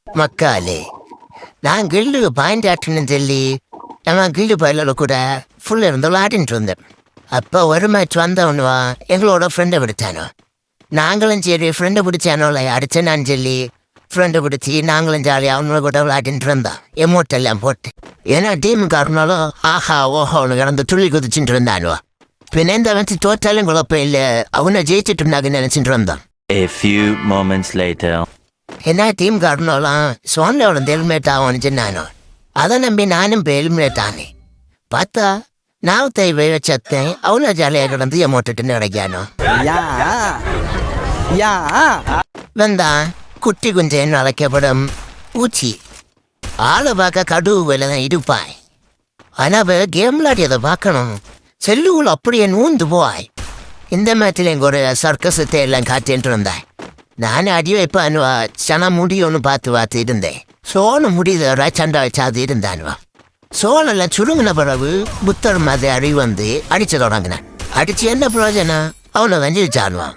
மக்காலே நான் கில்லு பாயிண்ட் ஆட்டணும்னு சொல்லி நம்ம கில்லு பயிலோட கூட ஃபுல்லாக இருந்து விளையாடிட்டு இருந்தேன். அப்போ ஒரு மேட்ச் வந்தவனுவா எங்களோட ஃப்ரெண்டை பிடிச்சானோ. நாங்களும் சரி ஃப்ரெண்டை பிடிச்சானோல அடிச்சேனான்னு சொல்லி ஃப்ரெண்டை பிடிச்சி நாங்களும் ஜாலியாக அவனோட கூட விளையாடிட்டு இருந்தோம். எமௌண்ட் போட்டு ஏன்னா டீமுக்காரனாலும் ஆஹா ஓஹோன்னு கிடந்து துள்ளி குதிச்சுட்டு இருந்தானுவா. பின்ன இந்த வந்து தோற்றாலும் குழப்பம் இல்லை, அவனை ஜெயிச்சுட்டு இருந்தாங்கன்னு நினச்சிட்டு இருந்தோம். A few moments later. என்ன டீம் காரணம்லாம் சோனில் அவன் ஹெல்மெட் ஆகும்னு சொன்னானோ. அதை நம்பி நானும் இப்போ ஹெல்மெட் ஆனேன். பார்த்தா நான் தேவை வச்சத்தேன் அவனை ஜாலியாக கிடந்து எமௌண்ட்டுன்னு கிடைக்கானோ. வந்தான் குட்டி குஞ்சேன்னு அழைக்கப்படும் ஊச்சி. ஆளை பார்க்க கடுவு வேலை தான் இருப்பாய். ஆனால் கேம் விளையாடியதை பார்க்கணும். செல்லுக்குள் அப்படியே நூந்து போவாய். இந்த மேட்டில் எங்கள் ஒரு சர்க்கஸத்தை எல்லாம் காட்டிட்டு இருந்தேன். நான் அடி வைப்பானுவா சனா முடியும்னு பார்த்து இருந்தேன். சோன முடிதவரா சண்டை வச்சாது இருந்தானுவா. சோனெல்லாம் சுருங்கின பிறகு புத்தர் மாதிரி அறிவு வந்து அடிச்சு தொடங்கினேன். அடிச்சு என்ன பிரயோஜனம்? அவனை வந்து வச்சானுவான்.